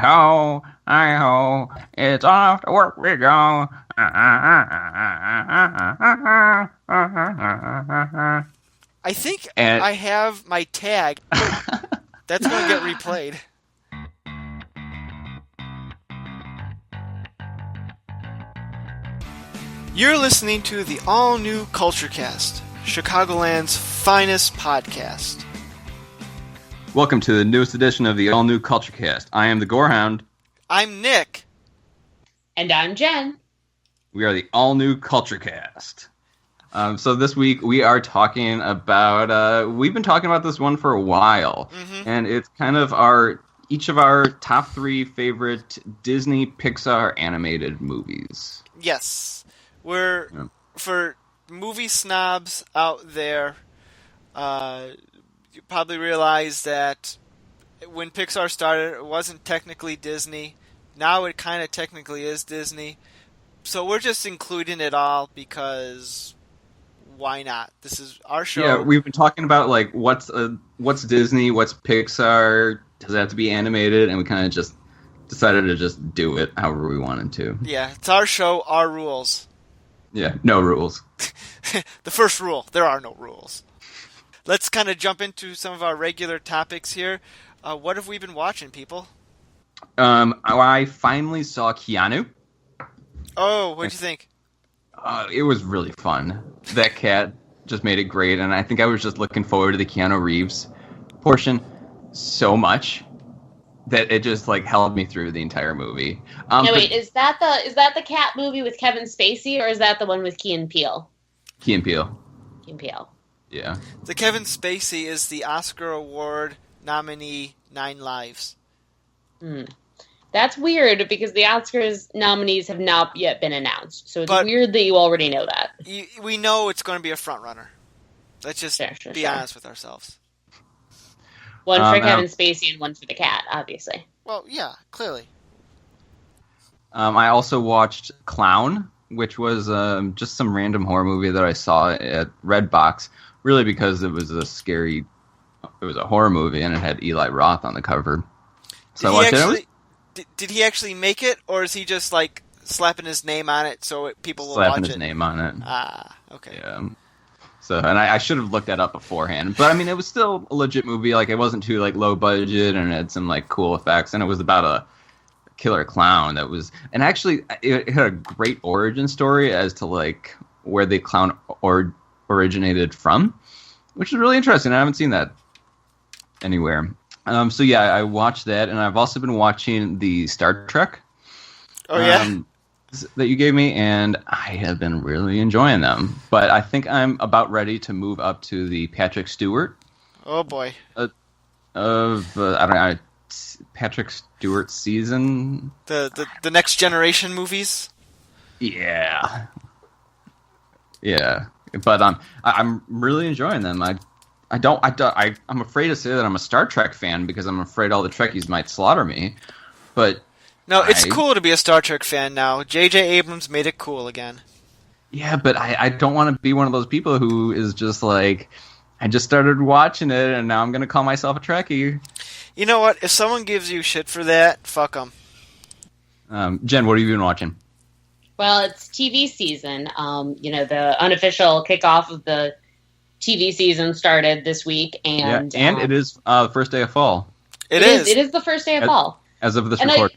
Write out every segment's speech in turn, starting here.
Hi-ho, hi-ho, it's off to work we go. I think And I have my tag. That's going to get replayed. You're listening to the all-new CultureCast, Chicagoland's finest podcast. welcome to the newest edition of the all-new CultureCast. I am the Gorehound. I'm Nick. And I'm Jen. We are the all-new CultureCast. So this week we are talking about, we've been talking about this one for a while, and it's kind of each of our top 3 favorite Disney Pixar animated movies. Yes. For movie snobs out there, you probably realize that when Pixar started, it wasn't technically Disney. Now it kind of technically is Disney. So we're just including it all because why not? This is our show. Yeah, we've been talking about like what's Disney, what's Pixar, does it have to be animated, and we kind of just decided to just do it however we wanted to. Yeah, it's our show, our rules. Yeah, no rules. The first rule, there are no rules. Let's kind of jump into some of our regular topics here. What have we been watching, people? I finally saw Keanu. Oh, what'd you think? It was really fun. That cat just made it great, and I think I was just looking forward to the Keanu Reeves portion so much that it just like held me through the entire movie. Wait, is that the cat movie with Kevin Spacey, or is that the one with Key and Peele? Key and Peele. Key and Peele. Yeah. The Kevin Spacey is the Oscar Award nominee, 9 Lives. That's weird because the Oscars nominees have not yet been announced. So it's weird that you already know that. We know it's going to be a front runner. Let's just be honest with ourselves. One for Kevin Spacey and one for the cat, obviously. Well, yeah, clearly. I also watched Clown, which was just some random horror movie that I saw at Redbox, really because it was a horror movie and it had Eli Roth on the cover. So I watched it. Did he actually make it, or is he just like slapping his name on it so people will slapping watch his it? name on it. Ah, okay. Yeah. So, and I should have looked that up beforehand, but I mean, it was still a legit movie. Like, it wasn't too like low budget, and it had some like cool effects, and it was about a killer clown that was, and actually, it had a great origin story as to like where the clown originated from, which is really interesting. I haven't seen that anywhere. So yeah, I watched that, and I've also been watching the Star Trek. Oh yeah. That you gave me, and I have been really enjoying them. But I think I'm about ready to move up to the Patrick Stewart. Oh boy. I don't know, Patrick Stewart season. The Next Generation movies. Yeah. Yeah, but I'm really enjoying them. I'm afraid to say that I'm a Star Trek fan because I'm afraid all the Trekkies might slaughter me. But no, it's cool to be a Star Trek fan now. J.J. Abrams made it cool again. Yeah, but I don't want to be one of those people who is just like, I just started watching it and now I'm going to call myself a Trekkie. You know what? If someone gives you shit for that, fuck them. Jen, what have you been watching? Well, it's TV season. The unofficial kickoff of the TV season started this week, and it is the first day of fall. It is the first day of fall as of this report.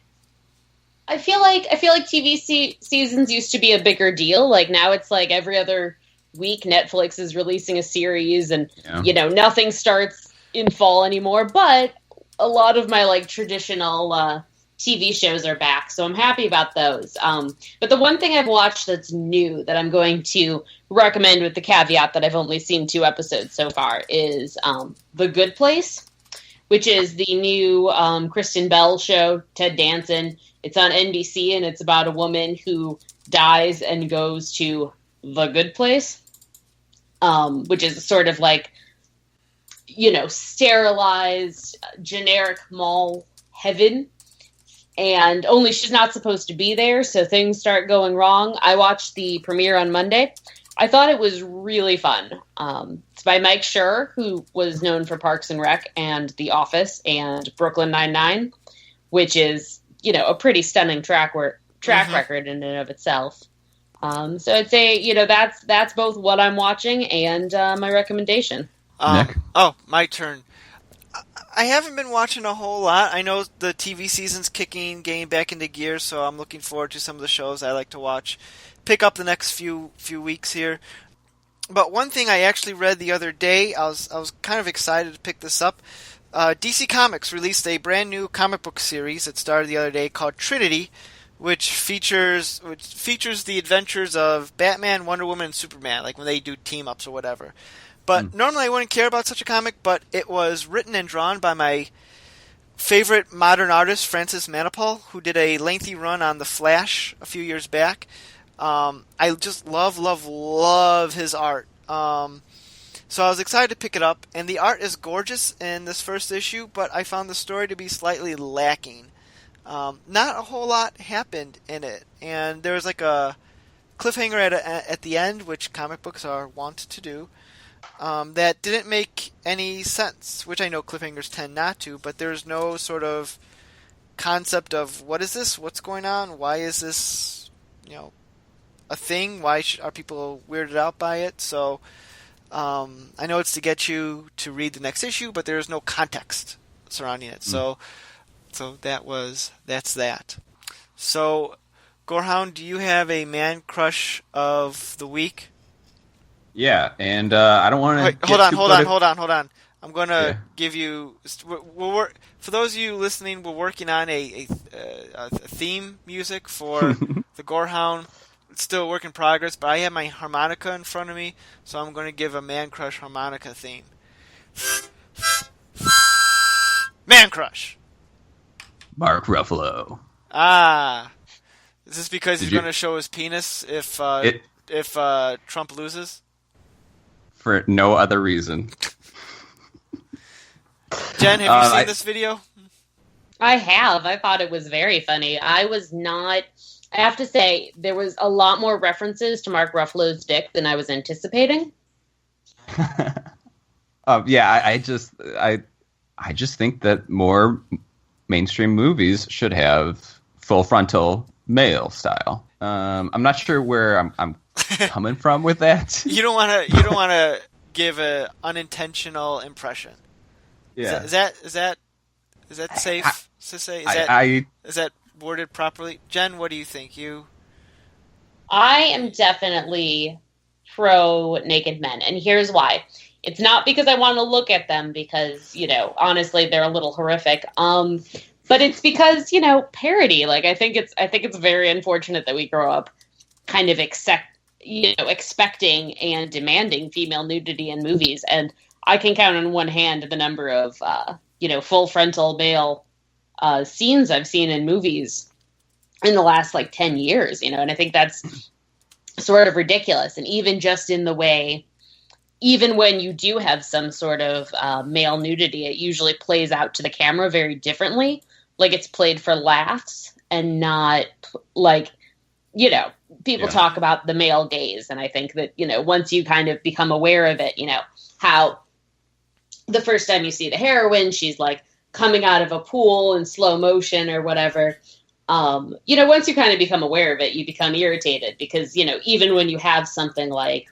I feel like TV seasons used to be a bigger deal. Like now it's like every other week Netflix is releasing a series, and nothing starts in fall anymore. But a lot of my like traditional TV shows are back, so I'm happy about those. But the one thing I've watched that's new that I'm going to recommend, with the caveat that I've only seen 2 episodes so far, is The Good Place, which is the new Kristen Bell show, Ted Danson. It's on NBC, and it's about a woman who dies and goes to the good place, which is sort of like, sterilized, generic mall heaven. And only she's not supposed to be there, so things start going wrong. I watched the premiere on Monday. I thought it was really fun. It's by Mike Schur, who was known for Parks and Rec and The Office and Brooklyn Nine-Nine. which is, a pretty stunning track record in and of itself. So I'd say, that's both what I'm watching and my recommendation. Nick? Oh, my turn. I haven't been watching a whole lot. I know the TV season's getting back into gear, so I'm looking forward to some of the shows I like to watch. Pick up the next few weeks here. But one thing I actually read the other day, I was kind of excited to pick this up. DC Comics released a brand new comic book series that started the other day called Trinity, which features the adventures of Batman, Wonder Woman, and Superman, like when they do team ups or whatever. But normally I wouldn't care about such a comic, but it was written and drawn by my favorite modern artist, Francis Manapul, who did a lengthy run on The Flash a few years back. I just love his art. So I was excited to pick it up, and the art is gorgeous in this first issue, but I found the story to be slightly lacking. Not a whole lot happened in it, and there was like a cliffhanger at the end, which comic books are wont to do. That didn't make any sense, which I know cliffhangers tend not to, but there's no sort of concept of what is this, what's going on, why is this, a thing, why are people weirded out by it. So I know it's to get you to read the next issue, but there's no context surrounding it. So that's that. So, Gorehound, do you have a man crush of the week? Yeah, and I don't want to. Hold on. I'm going to give you. For those of you listening, we're working on a theme music for the Gorehound. It's still a work in progress, but I have my harmonica in front of me, so I'm going to give a man crush harmonica theme. Man crush. Mark Ruffalo. Ah, is this because he's going to show his penis if Trump loses? For no other reason. Jen, have you seen this video? I have. I thought it was very funny. I have to say, there was a lot more references to Mark Ruffalo's dick than I was anticipating. I just think that more mainstream movies should have full frontal male style. I'm not sure where I'm coming from with that. You don't want to give an unintentional impression. Yeah. Is that safe to say? Is that worded properly? Jen, what do you think? I am definitely pro naked men, and here's why. It's not because I want to look at them, because, honestly, they're a little horrific. But it's because, parody. Like, I think it's very unfortunate that we grow up kind of expecting and demanding female nudity in movies. And I can count on one hand the number of, full frontal male scenes I've seen in movies in the last 10 years, and I think that's sort of ridiculous. And even just in the way, even when you do have some sort of male nudity, it usually plays out to the camera very differently. Like, it's played for laughs and not people talk about the male gaze. And I think that, once you kind of become aware of it, how the first time you see the heroine, she's coming out of a pool in slow motion or whatever. Once you kind of become aware of it, you become irritated because, even when you have something like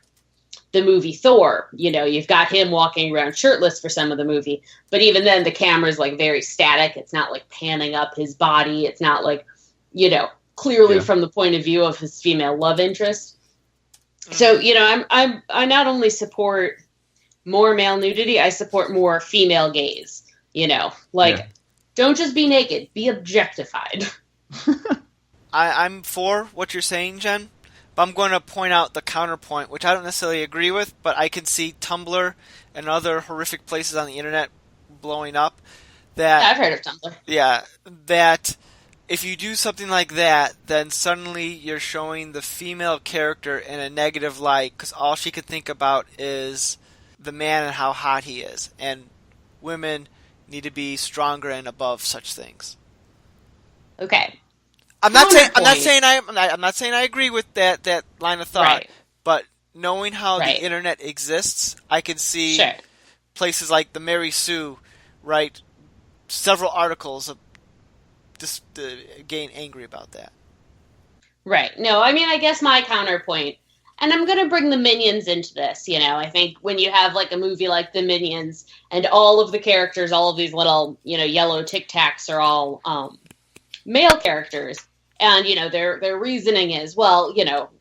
the movie Thor, you've got him walking around shirtless for some of the movie, but even then the camera's very static. It's not panning up his body. It's not clearly from the point of view of his female love interest. So, I not only support more male nudity, I support more female gaze, don't just be naked, be objectified. I'm for what you're saying, Jen, but I'm going to point out the counterpoint, which I don't necessarily agree with, but I can see Tumblr and other horrific places on the internet blowing up. I've heard of Tumblr. Yeah, that if you do something like that, then suddenly you're showing the female character in a negative light, because all she can think about is the man and how hot he is, and women need to be stronger and above such things. Okay. I'm not saying I agree with that line of thought, right. But knowing how right. the internet exists, I can see sure. places like the Mary Sue write several articles just getting angry about that. Right. No, I mean, I guess my counterpoint, and I'm going to bring the Minions into this, I think when you have like a movie like the Minions and all of the characters, all of these little, yellow Tic Tacs are all male characters. And, their reasoning is, well,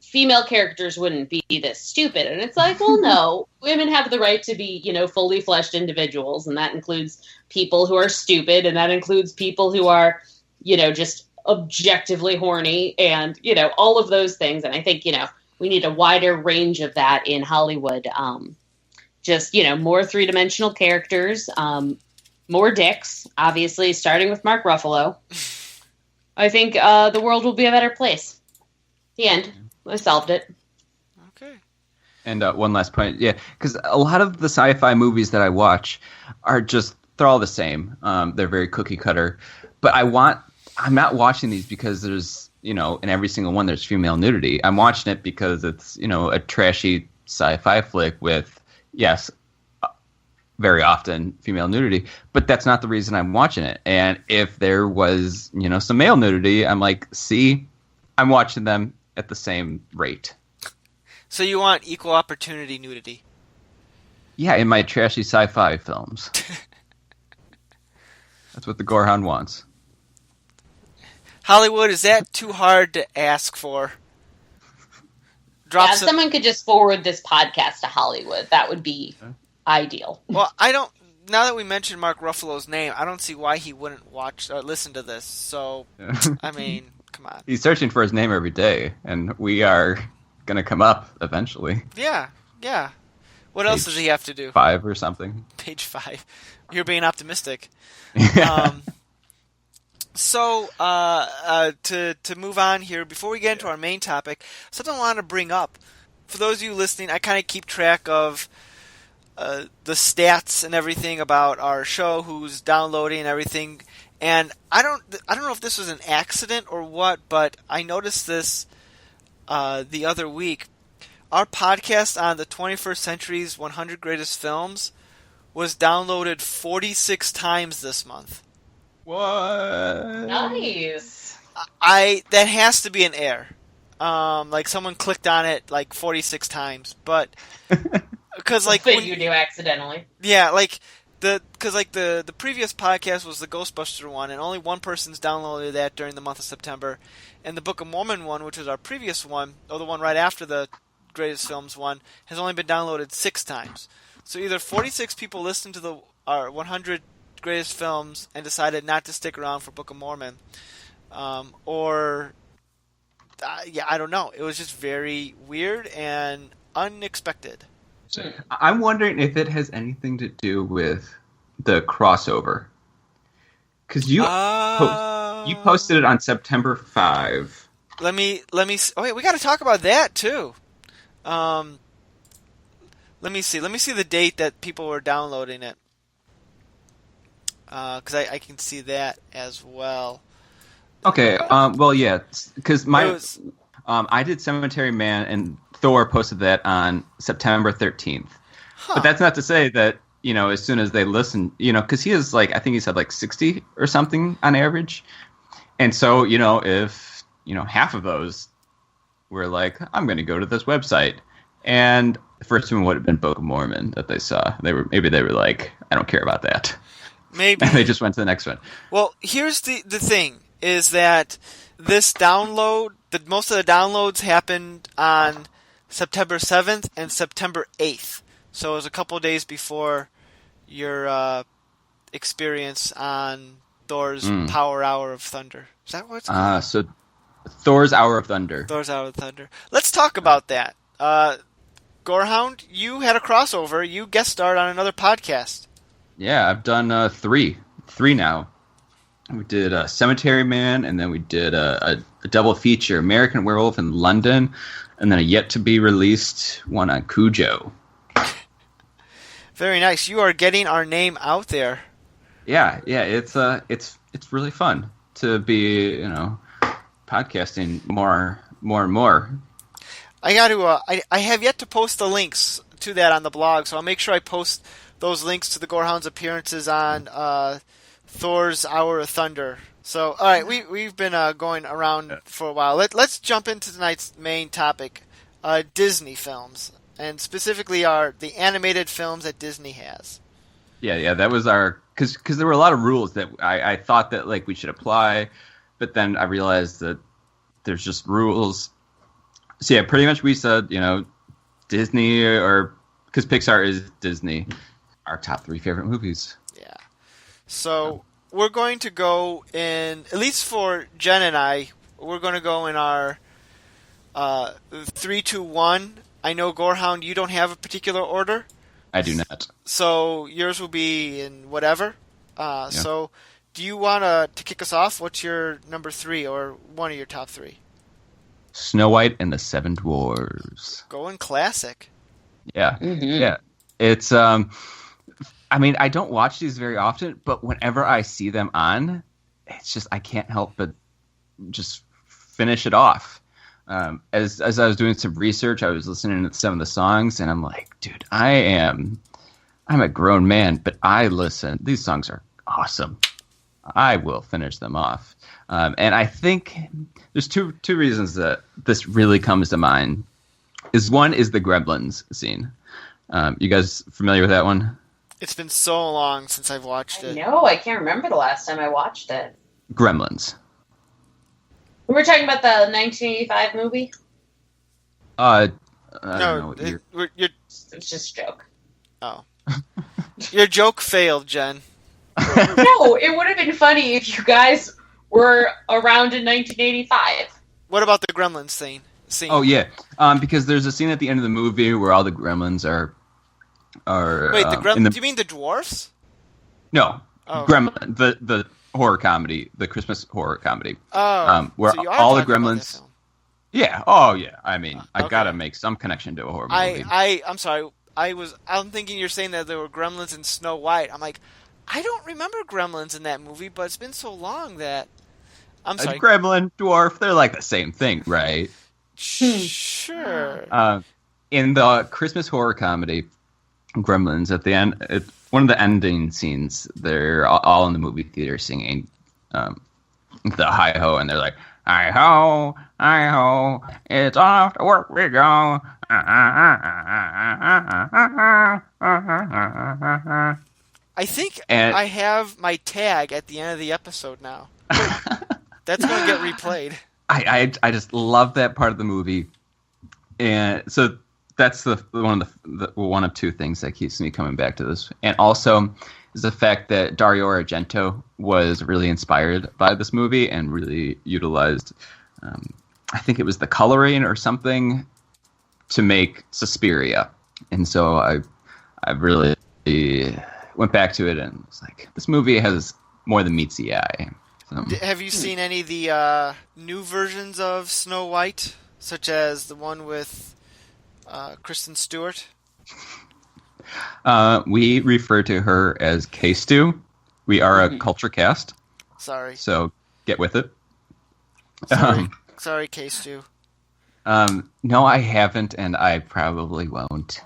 female characters wouldn't be this stupid. And it's like, well, no, women have the right to be, fully fleshed individuals. And that includes people who are stupid. And that includes people who are, just objectively horny and, all of those things. And I think, we need a wider range of that in Hollywood. Just, more three-dimensional characters, more dicks, obviously, starting with Mark Ruffalo. I think the world will be a better place. The end. I solved it. Okay. And one last point. Yeah, because a lot of the sci-fi movies that I watch are just, they're all the same. They're very cookie cutter. But I'm not watching these because there's, in every single one there's female nudity. I'm watching it because it's, a trashy sci-fi flick with, yes, very often female nudity, but that's not the reason I'm watching it. And if there was, some male nudity, I'm like, see, I'm watching them at the same rate. So you want equal opportunity nudity? Yeah, in my trashy sci-fi films. That's what the Gorehound wants. Hollywood, is that too hard to ask for? If someone could just forward this podcast to Hollywood, that would be ideal. Well, now that we mentioned Mark Ruffalo's name, I don't see why he wouldn't watch or listen to this. So, I mean, come on. He's searching for his name every day, and we are going to come up eventually. Yeah. What else does he have to do? 5 or something. Page 5. You're being optimistic. So, to move on here, before we get into our main topic, something I want to bring up. For those of you listening, I kind of keep track of the stats and everything about our show, who's downloading and everything. And I don't know if this was an accident or what, but I noticed this the other week. Our podcast on the 21st Century's 100 Greatest Films was downloaded 46 times this month. What? Nice. That has to be an error. Like someone clicked on it like 46 times, but because like when you do accidentally. Yeah, like the previous podcast was the Ghostbuster one, and only one person's downloaded that during the month of September, and the Book of Mormon one, which was our previous one, or the one right after the Greatest Films one, has only been downloaded 6 times. So either 46 people listened to our 100 Greatest Films and decided not to stick around for Book of Mormon, or I don't know. It was just very weird and unexpected. I'm wondering if it has anything to do with the crossover, because you posted it on September 5. Let me. Oh wait, we got to talk about that too. Let me see. Let me see the date that people were downloading it. Because I can see that as well. Okay. Well, yeah. Because I did Cemetery Man, and Thor posted that on September 13th. Huh. But that's not to say that as soon as they listen, because he is I think he said 60 or something on average, and so if half of those were I'm going to go to this website, and the first one would have been Book of Mormon that they saw. They were I don't care about that. Maybe. And they just went to the next one. Well, here's the thing, is that this download, most of the downloads happened on September 7th and September 8th. So it was a couple of days before your experience on Thor's Power Hour of Thunder. Is that what it's called? So Thor's Hour of Thunder. Thor's Hour of Thunder. Let's talk about that. Gorehound, you had a crossover. You guest starred on another podcast. Yeah, I've done 3 now. We did Cemetery Man, and then we did a double feature, American Werewolf in London, and then a yet-to-be-released one on Cujo. Very nice. You are getting our name out there. Yeah, it's really fun to be, podcasting more and more. I got to. I have yet to post the links to that on the blog, so I'll make sure I post those links to the Gorehound's appearances on Thor's Hour of Thunder So, all right, we've been going around for a while. Let's jump into tonight's main topic, Disney films, and specifically the animated films that Disney has. Yeah, that was our because there were a lot of rules that I thought that like we should apply, but then I realized that there's just rules. So yeah, pretty much we said Disney or because Pixar is Disney, our top 3 favorite movies. Yeah. So we're going to go in, at least for Jen and I, we're going to go in our 3, 2, 1. I know, Gorehound, you don't have a particular order. I do not. So yours will be in whatever. So do you want to kick us off? What's your number 3 or one of your top 3? Snow White and the Seven Dwarfs. Going classic. Yeah. Mm-hmm. Yeah. It's I mean, I don't watch these very often, but whenever I see them on, it's just I can't help but just finish it off. As I was doing some research, I was listening to some of the songs, and I'm like, dude, I'm a grown man, but I listen. These songs are awesome. I will finish them off. And I think there's two reasons that this really comes to mind. One is the Gremlins scene. You guys familiar with that one? It's been so long since I've watched it. No, I can't remember the last time I watched it. Gremlins. We were talking about the 1985 movie? I don't know what year. It was just a joke. Oh. Your joke failed, Jen. No, it would have been funny if you guys were around in 1985. What about the Gremlins scene? Oh, yeah. Because there's a scene at the end of the movie where all the gremlins are Wait, do you mean the dwarfs? No. Oh. Gremlin, the horror comedy, the Christmas horror comedy. Oh. Where so you are all the talking about that gremlins... film. Yeah. Oh, yeah. I mean, I've Okay. got to make some connection to a horror movie. I'm sorry. I'm thinking you're saying that there were gremlins in Snow White. I'm like, I don't remember gremlins in that movie, but it's been so long that I'm sorry. A gremlin, dwarf, they're like the same thing, right? Sure. In the Christmas horror comedy, Gremlins, at the end, one of the ending scenes, they're all in the movie theater singing the hi-ho, and they're like, hi-ho, hi-ho, it's off to work we go. I think I have my tag at the end of the episode now. That's going to get replayed. I just love that part of the movie, and so that's the one of 2 things that keeps me coming back to this, and also is the fact that Dario Argento was really inspired by this movie and really utilized, I think it was the coloring or something, to make Suspiria, and so I really went back to it and was like, this movie has more than meets the eye. Have you seen any of the new versions of Snow White, such as the one with Kristen Stewart? We refer to her as K-Stew. We are a culture cast. Sorry. So get with it. Sorry, K-Stew. No, I haven't, and I probably won't.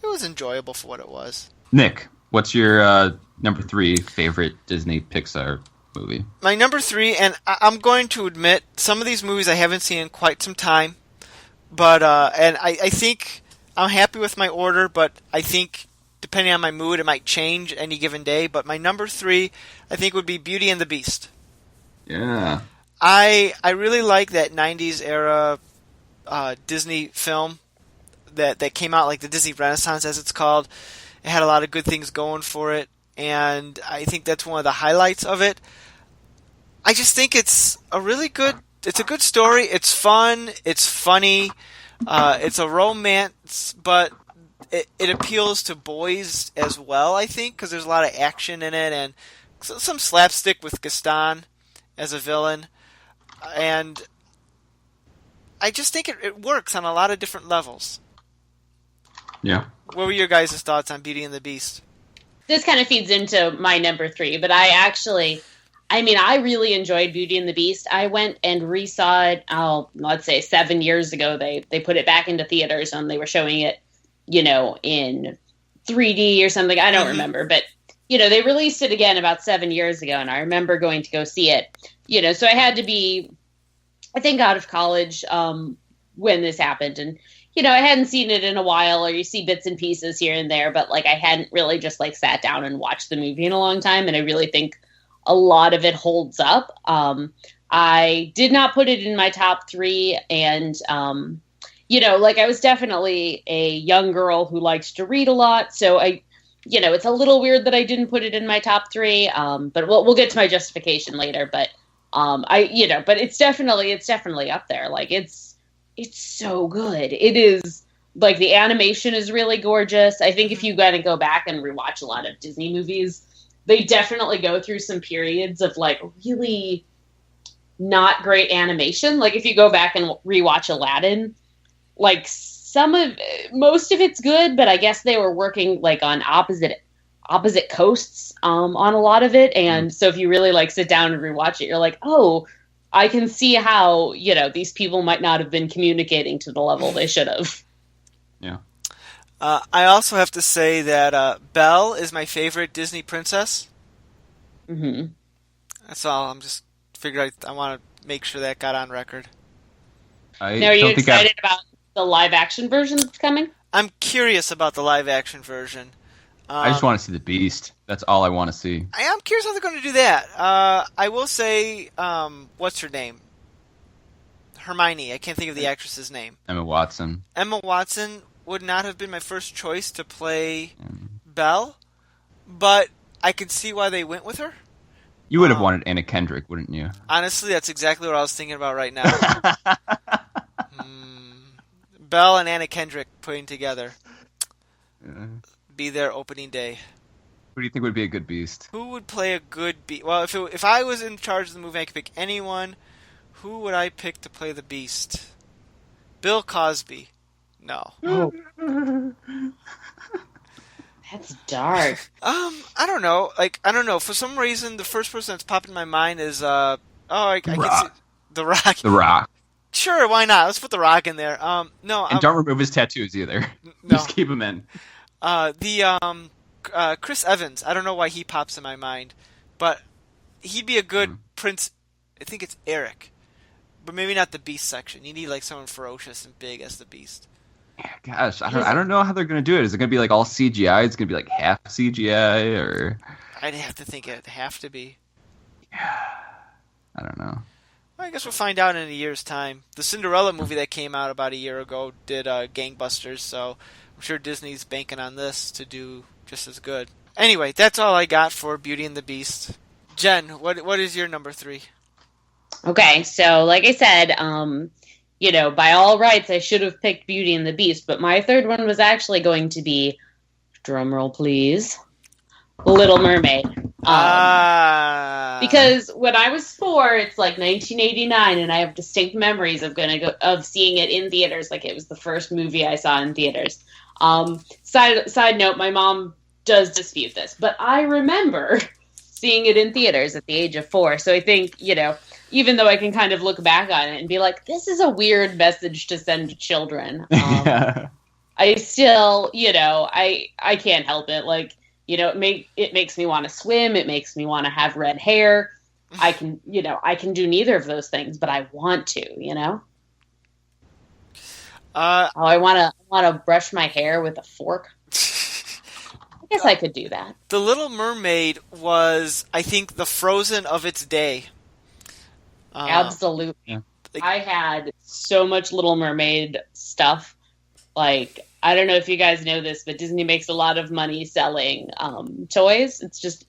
It was enjoyable for what it was. Nick, what's your number 3 favorite Disney Pixar movie? My number 3, and I'm going to admit, some of these movies I haven't seen in quite some time, but and I think I'm happy with my order, but I think depending on my mood, it might change any given day. But my number 3, I think, would be Beauty and the Beast. Yeah. I really like that 90s era Disney film that came out, like the Disney Renaissance, as it's called. It had a lot of good things going for it, and I think that's one of the highlights of it. I just think it's a good story. It's fun. It's funny. It's a romance, but it appeals to boys as well, I think, because there's a lot of action in it and some slapstick with Gaston as a villain. And I just think it works on a lot of different levels. Yeah. What were your guys' thoughts on Beauty and the Beast? This kind of feeds into my number 3, but I really enjoyed Beauty and the Beast. I went and resaw it, let's say 7 years ago. They put it back into theaters and they were showing it, in 3D or something. I don't remember, but they released it again about 7 years ago, and I remember going to go see it. So I had to be, I think, out of college when this happened, and I hadn't seen it in a while, or you see bits and pieces here and there, but like I hadn't really just like sat down and watched the movie in a long time, and I really think a lot of it holds up. I did not put it in my top 3, and like I was definitely a young girl who liked to read a lot, so it's a little weird that I didn't put it in my top 3. But we'll get to my justification later. But but it's definitely up there. Like it's so good. It is, like, the animation is really gorgeous. I think if you gotta go back and rewatch a lot of Disney movies, they definitely go through some periods of like really not great animation. Like if you go back and rewatch Aladdin, like most of it's good, but I guess they were working like on opposite coasts on a lot of it. And so if you really like sit down and rewatch it, you're like, oh, I can see how, these people might not have been communicating to the level they should have. Yeah. I also have to say that Belle is my favorite Disney princess. Mm-hmm. That's all. I'm just figured I want to make sure that got on record. Now, are you excited about the live action version that's coming? I'm curious about the live action version. I just want to see the Beast. That's all I want to see. I am curious how they're going to do that. I will say, what's her name? Hermione. I can't think of the actress's name. Emma Watson. Emma Watson would not have been my first choice to play Belle, but I can see why they went with her. You would have wanted Anna Kendrick, wouldn't you? Honestly, that's exactly what I was thinking about right now. Belle and Anna Kendrick putting together. Be there opening day. Who do you think would be a good Beast? Who would play a good Beast? Well, if I was in charge of the movie, I could pick anyone. Who would I pick to play the Beast? Bill Cosby. No. Oh. That's dark. I don't know. For some reason, the first person that's popped in my mind is I can see The Rock. The Rock. Sure, why not? Let's put The Rock in there. No. And don't remove his tattoos either. No. Just keep him in. Chris Evans. I don't know why he pops in my mind, but he'd be a good Prince. I think it's Eric, but maybe not the Beast section. You need like someone ferocious and big as the Beast. Gosh, I don't know how they're going to do it. Is it going to be like all CGI? It's going to be like half CGI, or? I'd have to think it'd have to be. Yeah, I don't know. Well, I guess we'll find out in a year's time. The Cinderella movie that came out about a year ago did gangbusters, so I'm sure Disney's banking on this to do just as good. Anyway, that's all I got for Beauty and the Beast. Jen, what is your number 3? Okay, so like I said, by all rights, I should have picked Beauty and the Beast, but my third one was actually going to be, drumroll please, Little Mermaid. Because when I was 4, it's like 1989, and I have distinct memories of seeing it in theaters. Like it was the first movie I saw in theaters. Side note, my mom does dispute this, but I remember seeing it in theaters at the age of 4. So I think, even though I can kind of look back on it and be like, this is a weird message to send to children. Yeah. I still, I can't help it. Like, it makes me want to swim. It makes me want to have red hair. I can do neither of those things, but I want to, I want to brush my hair with a fork. I guess I could do that. The Little Mermaid was, I think, the Frozen of its day. Absolutely. Yeah. I had so much Little Mermaid stuff. Like, I don't know if you guys know this, but Disney makes a lot of money selling toys. It's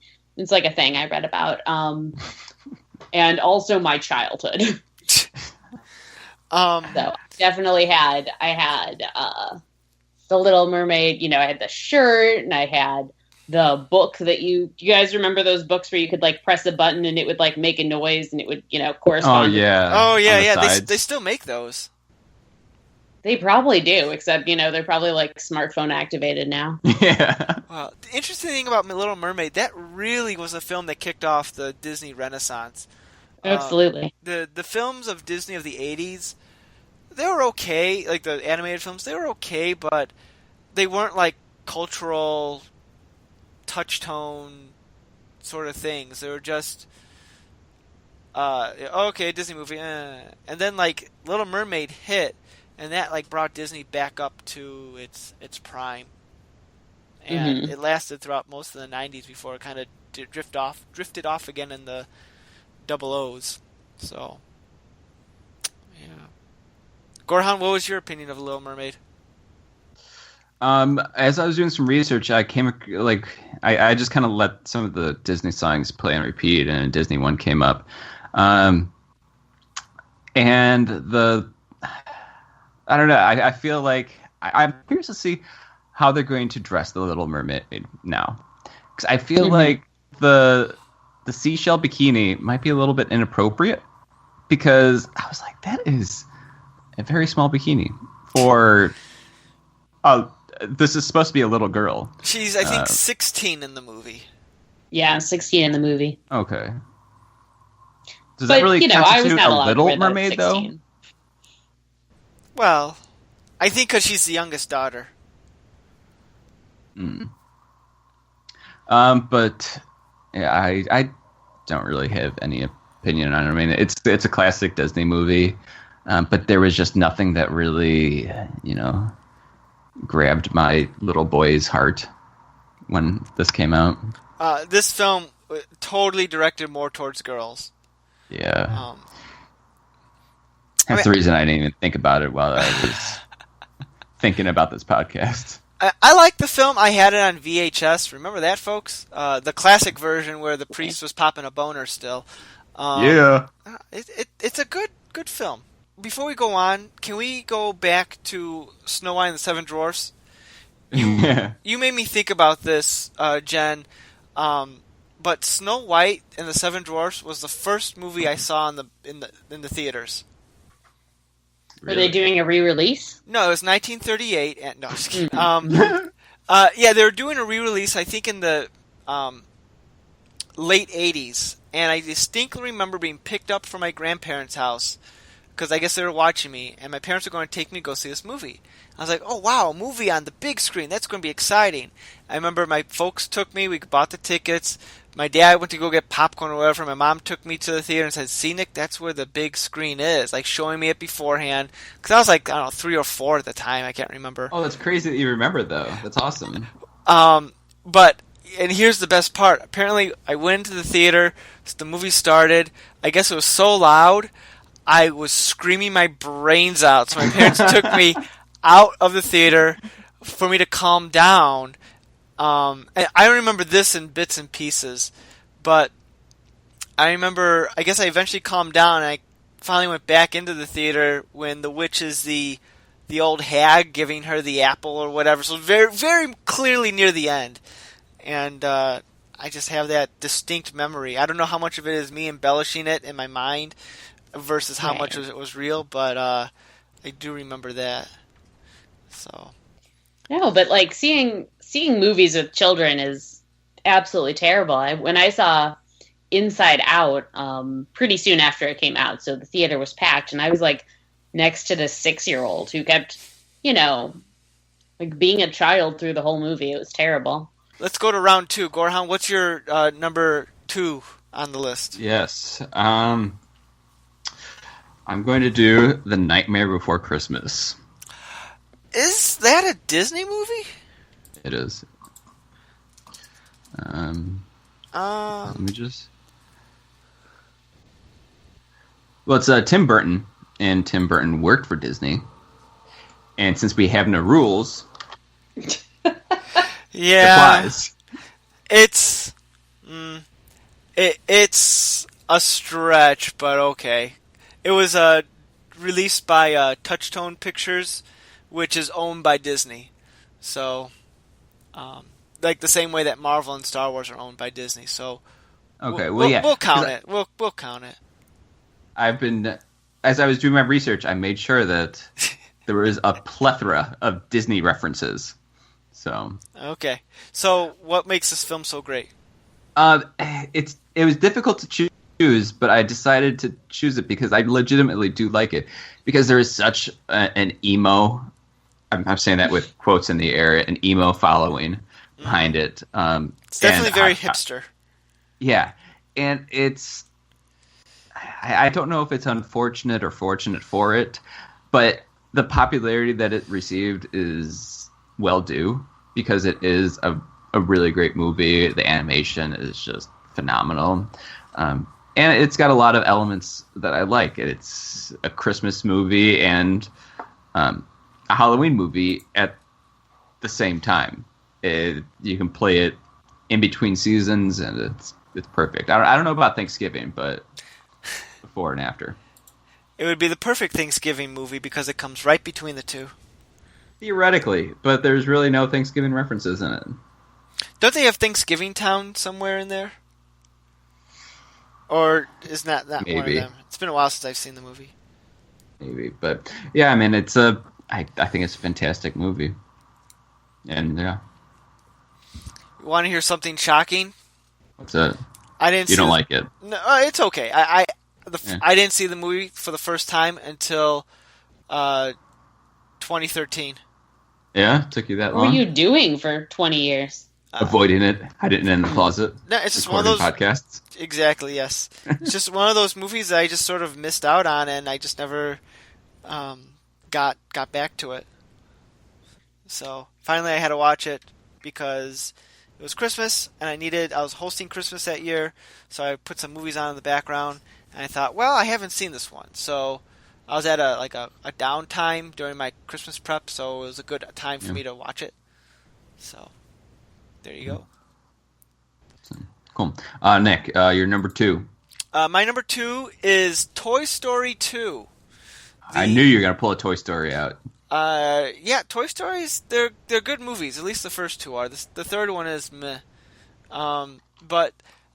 like a thing I read about. And also my childhood. So definitely I had the Little Mermaid, I had the shirt, and I had the book that you guys remember those books where you could like press a button and it would like make a noise and it would, correspond. Oh yeah. They still make those. They probably do, except, they're probably like smartphone activated now. Yeah. Well, the interesting thing about Little Mermaid, that really was a film that kicked off the Disney Renaissance. Absolutely. The films of Disney of the 80s, they were okay, like the animated films, they were okay, but they weren't like cultural touchstone sort of things. They were just okay, Disney movie, and then like Little Mermaid hit, and that like brought Disney back up to its prime, and it lasted throughout most of the '90s before it kind of drifted off again in the double O's. So, yeah. Gorhan, what was your opinion of Little Mermaid? As I was doing some research, I I just kind of let some of the Disney songs play and repeat, and a Disney one came up. And I don't know. I feel like I'm curious to see how they're going to dress the Little Mermaid now, because I feel like the seashell bikini might be a little bit inappropriate, because I was like, that is a very small bikini for. This is supposed to be a little girl. She's, I think, 16 in the movie. Yeah, 16 in the movie. Okay. Does that really constitute a Little Mermaid, though? Well, I think because she's the youngest daughter. But yeah, I don't really have any opinion on it. I mean, it's a classic Disney movie, but there was just nothing that really, grabbed my little boy's heart when this came out. This film totally directed more towards girls. Yeah. That's the reason I didn't even think about it while I was thinking about this podcast. I like the film. I had it on VHS. Remember that, folks? The classic version where the priest was popping a boner still. Yeah. It's a good film. Before we go on, can we go back to Snow White and the Seven Dwarfs? You made me think about this, Jen. But Snow White and the Seven Dwarfs was the first movie I saw in the theaters. Really? Were they doing a re-release? No, it was 1938. No, just kidding. Yeah, they were doing a re-release, I think, in the late 80s. And I distinctly remember being picked up from my grandparents' house, because I guess they were watching me, and my parents were going to take me to go see this movie. I was like, oh, wow, a movie on the big screen. That's going to be exciting. I remember my folks took me. We bought the tickets. My dad went to go get popcorn or whatever. My mom took me to the theater and said, see, Nick, that's where the big screen is, like showing me it beforehand. Because I was like, I don't know, 3 or 4 at the time. I can't remember. Oh, that's crazy that you remember, though. That's awesome. But, and here's the best part. Apparently, I went into the theater. The movie started. I guess it was so loud, I was screaming my brains out. So my parents took me out of the theater for me to calm down. And I remember this in bits and pieces, but I remember, I guess I eventually calmed down, and I finally went back into the theater when the witch is the old hag giving her the apple or whatever. So very, very clearly near the end. And I just have that distinct memory. I don't know how much of it is me embellishing it in my mind versus how much it was real, but I do remember that. So. No, but like seeing movies with children is absolutely terrible. When I saw Inside Out pretty soon after it came out, so the theater was packed, and I was like next to this 6-year-old who kept, like being a child through the whole movie. It was terrible. Let's go to round 2. Gorhan, what's your number 2 on the list? Yes. I'm going to do The Nightmare Before Christmas. Is that a Disney movie? It is. Let me just... Well, it's Tim Burton, and Tim Burton worked for Disney. And since we have no rules... Yeah. It applies. It's a stretch, but okay. It was released by Touchstone Pictures, which is owned by Disney. So, like the same way that Marvel and Star Wars are owned by Disney. So, okay, we'll count it. We'll count it. As I was doing my research, I made sure that there was a plethora of Disney references. So okay. So what makes this film so great? It was difficult to choose, but I decided to choose it because I legitimately do like it, because there is such an emo. I'm saying that with quotes in the air, an emo following behind it. It's definitely very hipster. Yeah, and I don't know if it's unfortunate or fortunate for it, but the popularity that it received is well due because it is a really great movie. The animation is just phenomenal. And it's got a lot of elements that I like. It's a Christmas movie and a Halloween movie at the same time. You can play it in between seasons, and it's perfect. I don't know about Thanksgiving, but before and after. It would be the perfect Thanksgiving movie because it comes right between the two. Theoretically, but there's really no Thanksgiving references in it. Don't they have Thanksgiving Town somewhere in there? Or is that one of them? It's been a while since I've seen the movie. Maybe, but yeah, I mean, I think it's a fantastic movie. And yeah. You want to hear something shocking? What's that? You don't like it? No, it's okay. I didn't see the movie for the first time until 2013. Yeah, took you that long. What were you doing for 20 years? Avoiding it, hiding it in the closet. No, it's just one of those podcasts. Exactly, yes. It's just one of those movies that I just sort of missed out on, and I just never got back to it. So finally, I had to watch it because it was Christmas, and I was hosting Christmas that year, so I put some movies on in the background, and I thought, well, I haven't seen this one, so I was at a downtime during my Christmas prep, so it was a good time for me to watch it. So there you go. Cool. Nick, your number 2. My number 2 is Toy Story 2. I knew you were going to pull a Toy Story out. Yeah, Toy Stories, they're good movies. At least the first 2 are. The third one is meh. But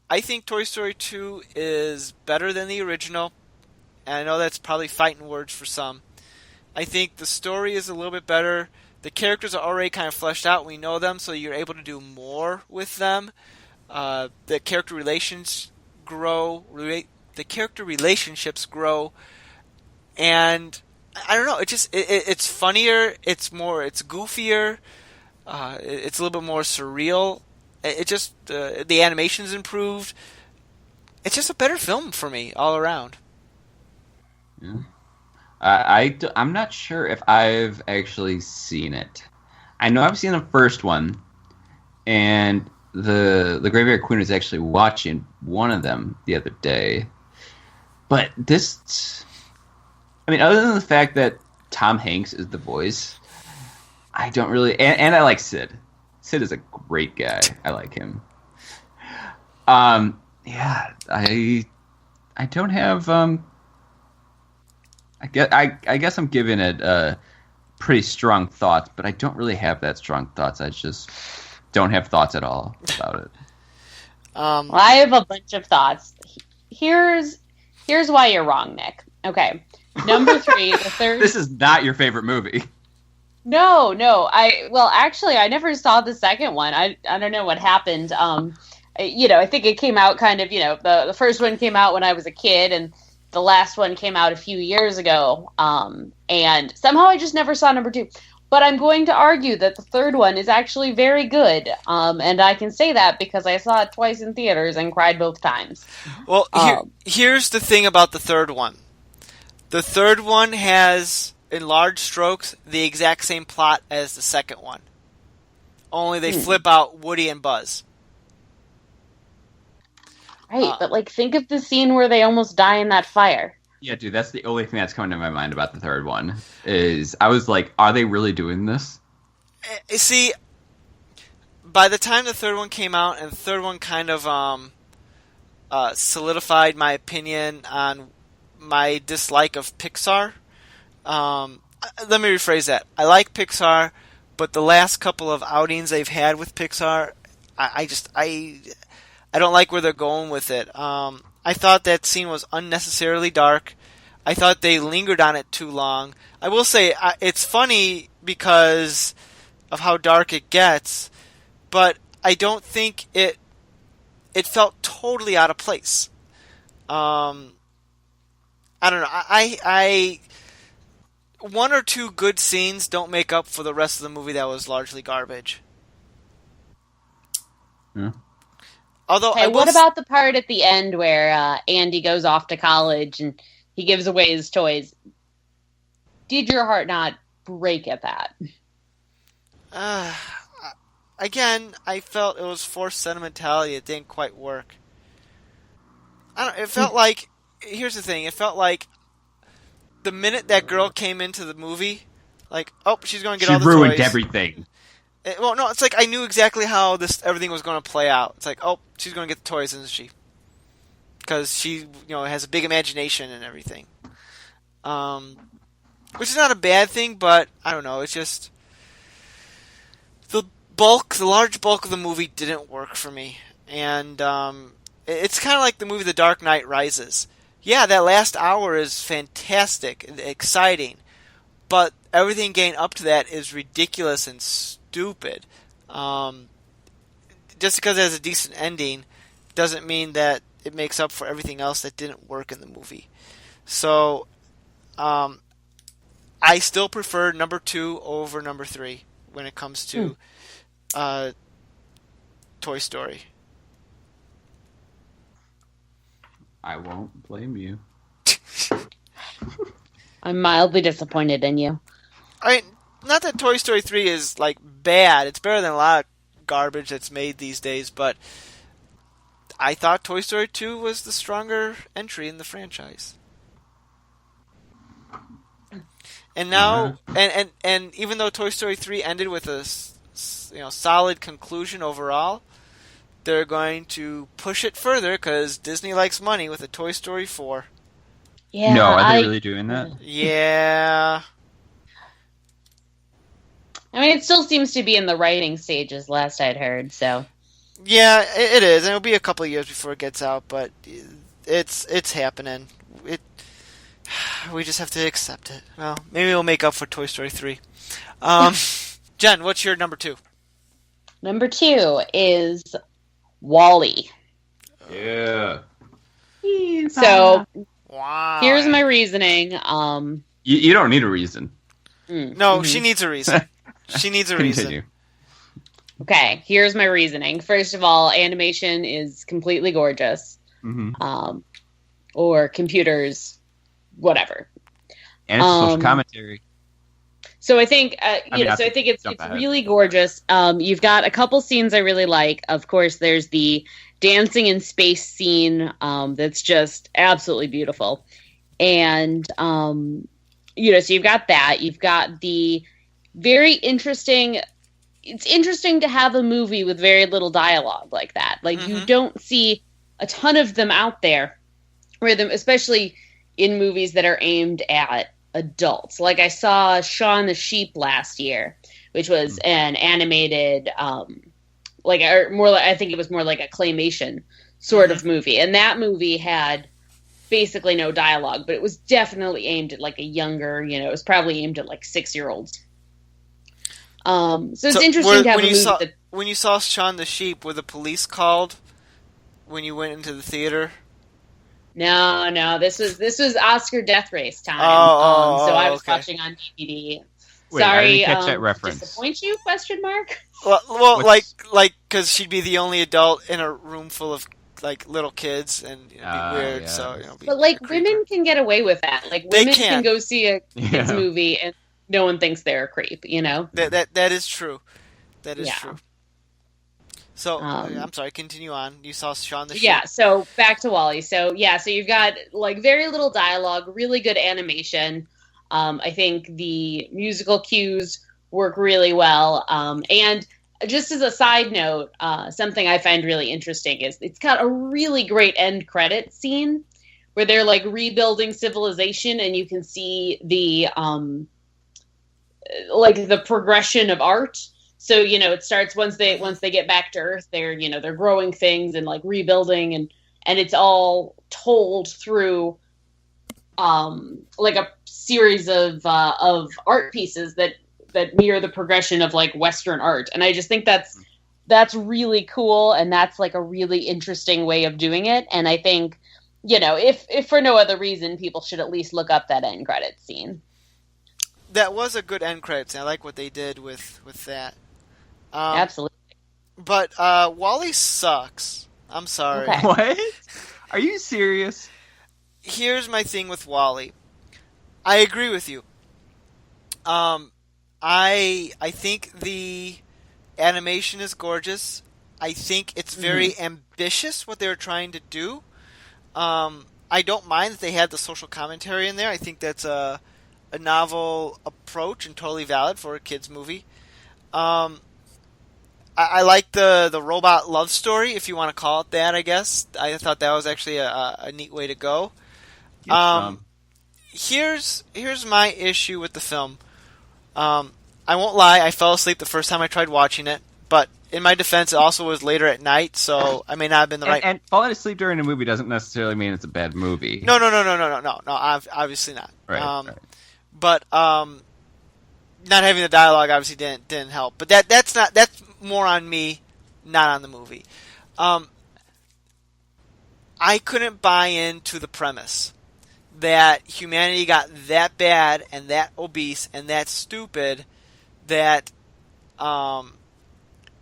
I think Toy Story 2 is better than the original. And I know that's probably fighting words for some. I think the story is a little bit better. The characters are already kind of fleshed out. We know them, so you're able to do more with them. The character relationships grow, and I don't know. It's funnier. It's goofier. It's a little bit more surreal. The animation's improved. It's just a better film for me all around. Yeah. I'm not sure if I've actually seen it. I know I've seen the first one, and the Graveyard Queen was actually watching one of them the other day. But this, I mean, other than the fact that Tom Hanks is the voice, I don't really, and I like Sid. Sid is a great guy. I like him. Yeah, I don't have I guess I'm giving it pretty strong thoughts, but I don't really have that strong thoughts. I just don't have thoughts at all about it. Well, I have a bunch of thoughts. Here's why you're wrong, Nick. Okay, number 3, the third. This is not your favorite movie. No. Actually, I never saw the second one. I don't know what happened. I think it came out kind of. The first one came out when I was a kid, and the last one came out a few years ago, and somehow I just never saw number 2. But I'm going to argue that the third one is actually very good, and I can say that because I saw it twice in theaters and cried both times. Well, here's the thing about the third one. The third one has, in large strokes, the exact same plot as the second one. Only they flip out Woody and Buzz. Right, but think of the scene where they almost die in that fire. Yeah, dude, that's the only thing that's coming to my mind about the third one. Is I was like, are they really doing this? See, by the time the third one came out, and the third one kind of solidified my opinion on my dislike of Pixar. Let me rephrase that. I like Pixar, but the last couple of outings they've had with Pixar, I don't like where they're going with it. I thought that scene was unnecessarily dark. I thought they lingered on it too long. I will say it's funny because of how dark it gets, but I don't think it felt totally out of place. I don't know. I one or two good scenes don't make up for the rest of the movie that was largely garbage. Yeah. Although, Hey, what about the part at the end where Andy goes off to college and he gives away his toys? Did your heart not break at that? Again, I felt it was forced sentimentality. It didn't quite work. It felt like... Here's the thing. It felt like the minute that girl came into the movie, like, oh, she's going to get all the toys. She ruined everything. Well, no, it's like I knew exactly how everything was going to play out. It's like, oh, she's going to get the toys, isn't she? Because she, has a big imagination and everything. Which is not a bad thing, but I don't know. It's just the large bulk of the movie didn't work for me, and it's kind of like the movie The Dark Knight Rises. Yeah, that last hour is fantastic and exciting, but everything getting up to that is ridiculous and stupid. Just because it has a decent ending doesn't mean that it makes up for everything else that didn't work in the movie. So, I still prefer number 2 over number 3 when it comes to Toy Story. I won't blame you. I'm mildly disappointed in you. I mean, not that Toy Story 3 is, bad. It's better than a lot of garbage that's made these days, but I thought Toy Story 2 was the stronger entry in the franchise. And now, and even though Toy Story 3 ended with a solid conclusion overall, they're going to push it further because Disney likes money with a Toy Story 4. Yeah, no, are they really doing that? Yeah. I mean, it still seems to be in the writing stages, last I'd heard, so... Yeah, it is, and it'll be a couple of years before it gets out, but it's happening. We just have to accept it. Well, maybe we'll make up for Toy Story 3. Jen, what's your number 2? Number 2 is WALL-E. Yeah. So, wow. Here's my reasoning. You don't need a reason. No, she needs a reason. She needs a reason. Okay, here's my reasoning. First of all, animation is completely gorgeous. Mm-hmm. Or computers, whatever. And it's social commentary. So I think, I think it's really gorgeous. You've got a couple scenes I really like. Of course, there's the dancing in space scene that's just absolutely beautiful. And, so you've got that. You've got the very interesting... It's interesting to have a movie with very little dialogue like that. You don't see a ton of them out there, especially in movies that are aimed at adults. Like I saw Shaun the Sheep last year, which was an animated, I think it was more like a claymation sort of movie. And that movie had basically no dialogue, but it was definitely aimed at a younger, it was probably aimed at 6-year-olds. So it's interesting to have a movie when you saw Shaun the Sheep, were the police called when you went into the theater? No, this was Oscar Death Race time. So I was watching on DVD. Wait, Sorry, I didn't catch that reference. Disappoint you? Question mark. Well, because she'd be the only adult in a room full of little kids, and it'd be weird. Yeah. So but women can get away with that. Women can go see a kids movie and no one thinks they're a creep. That is true. That is true. So, I'm sorry, continue on. You saw Shaun the Sheep. Yeah, so back to WALL-E. So you've got very little dialogue, really good animation. I think the musical cues work really well. And just as a side note, something I find really interesting is it's got a really great end credit scene where they're rebuilding civilization, and you can see the the progression of art. So, it starts once they get back to Earth, they're growing things and rebuilding, and it's all told through a series of art pieces that mirror the progression of Western art. And I just think that's really cool, and that's a really interesting way of doing it. And I think, if for no other reason, people should at least look up that end credits scene. That was a good end credits. I like what they did with that. Absolutely. But WALL-E sucks. I'm sorry. Okay. What? Are you serious? Here's my thing with WALL-E. I agree with you. I think the animation is gorgeous. I think it's very ambitious what they're trying to do. I don't mind that they had the social commentary in there. I think that's a novel approach and totally valid for a kids movie. I like the robot love story, if you want to call it that. I guess I thought that was actually a neat way to go. Here's my issue with the film. I won't lie, I fell asleep the first time I tried watching it, but in my defense, it also was later at night, so I may not have been the right. And falling asleep during a movie doesn't necessarily mean it's a bad movie. No, obviously not. Right. But not having the dialogue obviously didn't help. But that's more on me, not on the movie. I couldn't buy into the premise that humanity got that bad and that obese and that stupid that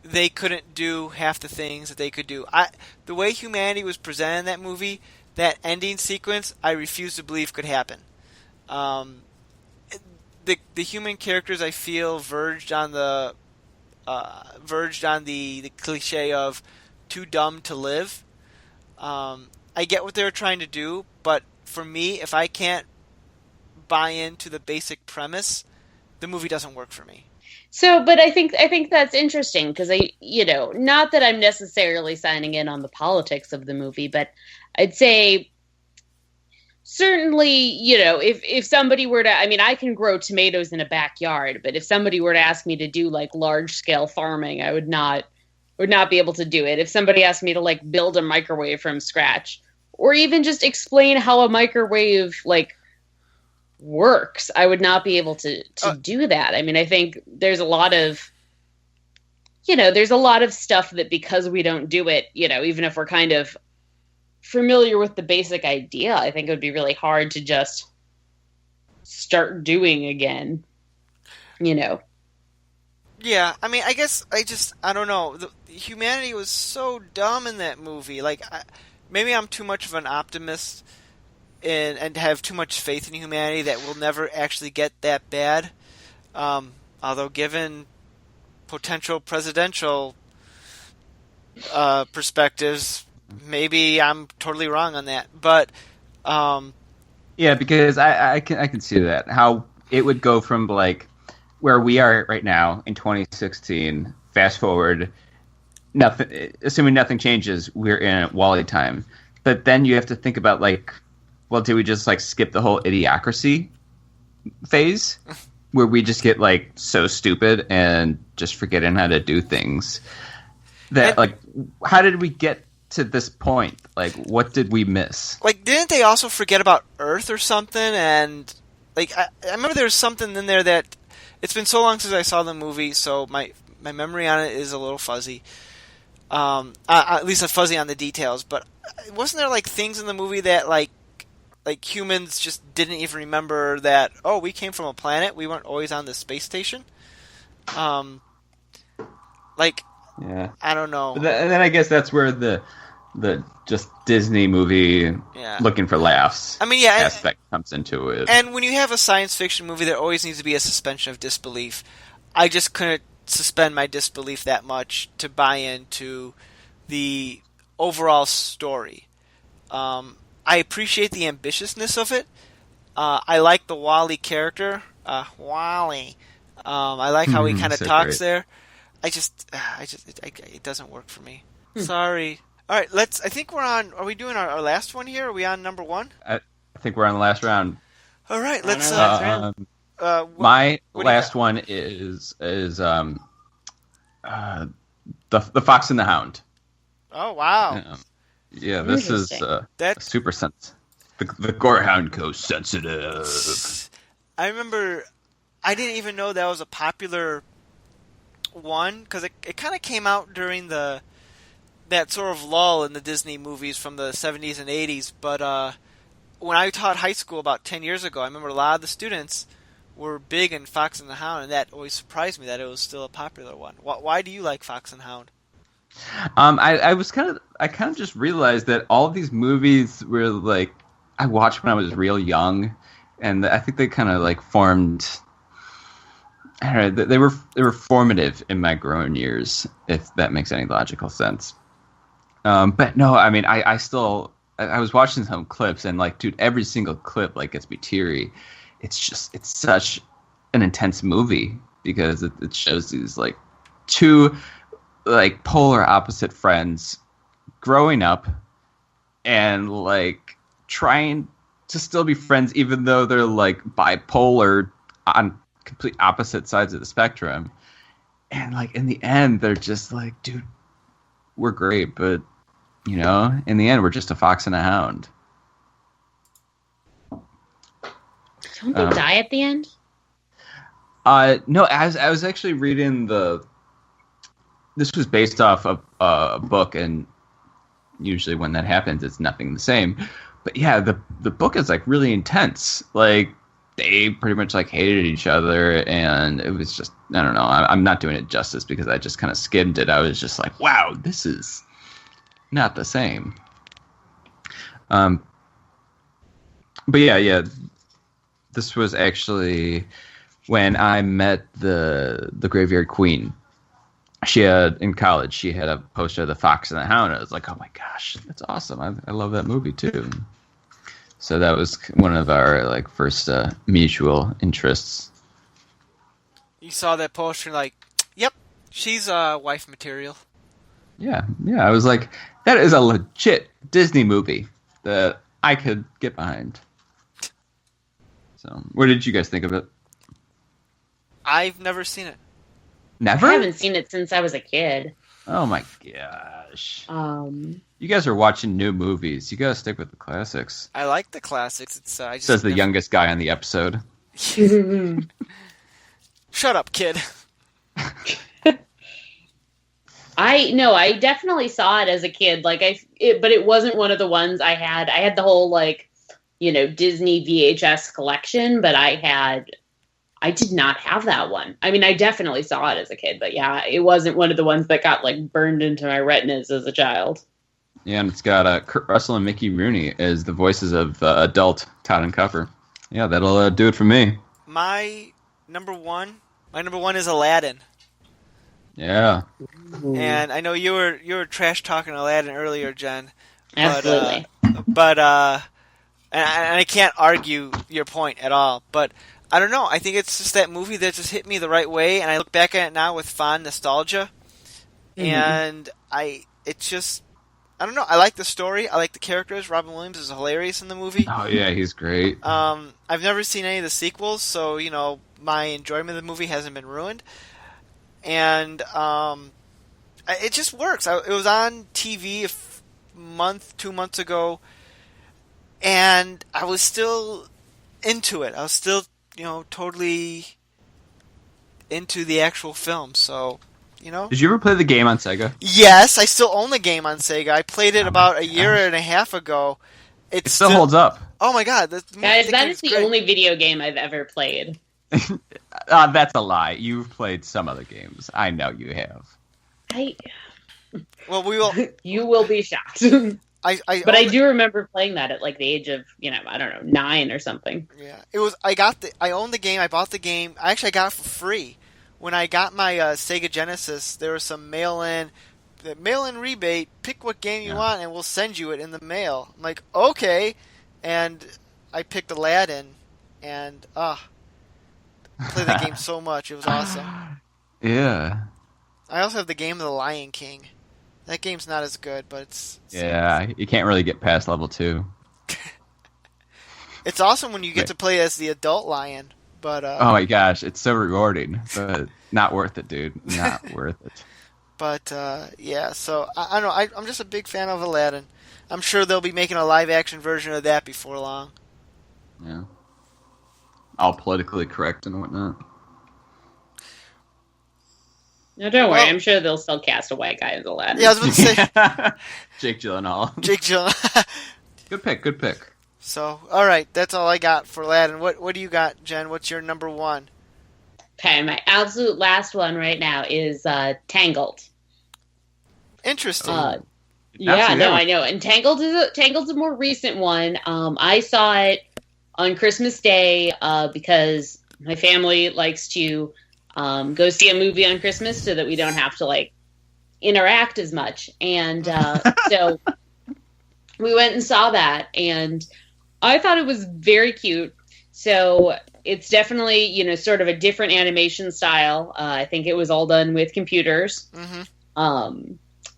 they couldn't do half the things that they could do. The way humanity was presented in that movie, that ending sequence, I refuse to believe could happen. The human characters, I feel, verged on the cliche of too dumb to live. I get what they're trying to do, but for me, if I can't buy into the basic premise, the movie doesn't work for me. So, but I think that's interesting because not that I'm necessarily signing in on the politics of the movie, but I'd say certainly, if somebody were to, I can grow tomatoes in a backyard, but if somebody were to ask me to do like large scale farming, I would not be able to do it. If somebody asked me to like build a microwave from scratch, or even just explain how a microwave like works, I would not be able to do that. I think there's a lot of stuff that because we don't do it, even if we're kind of familiar with the basic idea, I think it would be really hard to just start doing again, Yeah, I guess I don't know. Humanity was so dumb in that movie. Like, maybe I'm too much of an optimist and have too much faith in humanity that we'll never actually get that bad. Although, given potential presidential perspectives, maybe I'm totally wrong on that. But yeah, because I can see that how it would go from like where we are right now in 2016. Fast forward, assuming nothing changes, we're in WALL-E time. But then you have to think about like, well, do we just like skip the whole idiocracy phase where we just get like so stupid and just forgetting how to do things? Like, how did we get to this point? Like, what did we miss? Like, didn't they also forget about Earth or something? And like, I remember there was something in there that it's been so long since I saw the movie, so my memory on it is a little fuzzy. At least a fuzzy on the details. But wasn't there like things in the movie that like humans just didn't even remember that? Oh, we came from a planet. We weren't always on the space station. Yeah, I don't know. And then I guess that's where the just Disney movie looking for laughs aspect comes into it. And when you have a science fiction movie, there always needs to be a suspension of disbelief. I just couldn't suspend my disbelief that much to buy into the overall story. I appreciate the ambitiousness of it. I like the WALL-E character. WALL-E. I like how he kind of talks there. It doesn't work for me. Sorry. All right, I think we're on. Are we doing our last one here? Are we on number one? I think we're on the last round. All right, let's. My last one is the Fox and the Hound. Oh wow! Yeah, this is that super sense. The Gorehound goes sensitive. I remember, I didn't even know that was a popular one because it kind of came out during that sort of lull in the Disney movies from the 70s and 80s. But when I taught high school about 10 years ago, I remember a lot of the students were big in Fox and the Hound, and that always surprised me that it was still a popular one. Why do you like Fox and Hound? I kind of just realized that all of these movies were like I watched when I was real young, and I think they kind of like formed. I don't know, they were formative in my growing years, if that makes any logical sense. But no, I mean, I was watching some clips, and like, dude, every single clip like gets me teary. It's such an intense movie because it shows these like two like polar opposite friends growing up and like trying to still be friends even though they're like bipolar on complete opposite sides of the spectrum. And like in the end they're just like, dude, we're great, but you know, in the end we're just a fox and a hound. Don't they die at the end? No, I was actually reading this was based off of a book, and usually when that happens, it's nothing the same. But yeah, the book is like really intense. Like they pretty much like hated each other, and it was just, I don't know. I'm not doing it justice because I just kind of skimmed it. I was just like, wow, this is not the same. But yeah, this was actually when I met the Graveyard Queen. She had in college. She had a poster of the Fox and the Hound. I was like, "Oh my gosh, that's awesome! I love that movie too." So that was one of our like first mutual interests. You saw that poster, like, "Yep, she's wife material." Yeah. I was like, "That is a legit Disney movie that I could get behind." So, what did you guys think of it? I've never seen it. Never? I haven't seen it since I was a kid. Oh my gosh. You guys are watching new movies. You gotta stick with the classics. I like the classics. It's I just says the youngest guy on the episode. Shut up, kid. I definitely saw it as a kid. Like but it wasn't one of the ones I had. I had the whole like, you know, Disney VHS collection, but I did not have that one. I mean, I definitely saw it as a kid, but yeah, it wasn't one of the ones that got like burned into my retinas as a child. Yeah, and it's got Kurt Russell and Mickey Rooney as the voices of adult Todd and Copper. Yeah, that'll do it for me. My number one is Aladdin. Yeah. And I know you were trash talking Aladdin earlier, Jen. Absolutely. But and I can't argue your point at all, but I don't know. I think it's just that movie that just hit me the right way, and I look back at it now with fond nostalgia. Mm-hmm. And I don't know. I like the story. I like the characters. Robin Williams is hilarious in the movie. Oh yeah, he's great. I've never seen any of the sequels, so you know my enjoyment of the movie hasn't been ruined. And it just works. It was on TV two months ago, and I was still into it. I was still, you know, totally into the actual film. So, you know. Did you ever play the game on Sega? Yes, I still own the game on Sega. I played it about a year and a half ago. It still holds up. Oh my god. Guys, that is the only video game I've ever played. That's a lie. You've played some other games. I know you have. Well, we will. You will be shocked. But I do remember playing that at like the age of, you know, I don't know, 9 or something. Yeah, it was. I owned the game. I bought the game. I actually got it for free when I got my Sega Genesis. There was some mail-in rebate. Pick what game you want, and we'll send you it in the mail. I'm like, okay, and I picked Aladdin, and I played that game so much. It was awesome. Yeah. I also have the game of the Lion King. That game's not as good, but it's yeah, you can't really get past level 2. It's awesome when you get to play as the adult lion, but oh my gosh, it's so rewarding, but not worth it, dude. Not worth it. But yeah, so I don't know. I'm just a big fan of Aladdin. I'm sure they'll be making a live action version of that before long. Yeah, all politically correct and whatnot. No, don't worry. I'm sure they'll still cast a white guy as Aladdin. Yeah, I was about to say. Jake Gyllenhaal. Jake Gyllenhaal. Good pick. So, all right, that's all I got for Aladdin. What do you got, Jen? What's your number one? Okay, my absolute last one right now is Tangled. Interesting. Yeah, no, I know. And Tangled's a more recent one. I saw it on Christmas Day because my family likes to go see a movie on Christmas so that we don't have to like interact as much. And so we went and saw that, and I thought it was very cute. So it's definitely, you know, sort of a different animation style. I think it was all done with computers. Mm-hmm.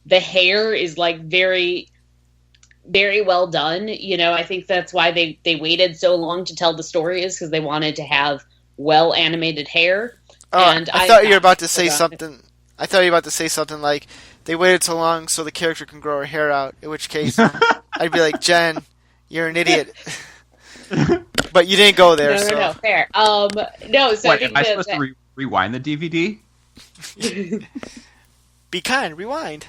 The hair is like very, very well done. You know, I think that's why they waited so long to tell the story, is because they wanted to have well animated hair. Oh, and I thought you were about to say something. I thought you were about to say something like they waited so long so the character can grow her hair out. In which case, I'd be like, Jen, you're an idiot. But you didn't go there. No, fair. No, so what, am I supposed to rewind the DVD? Be kind, rewind.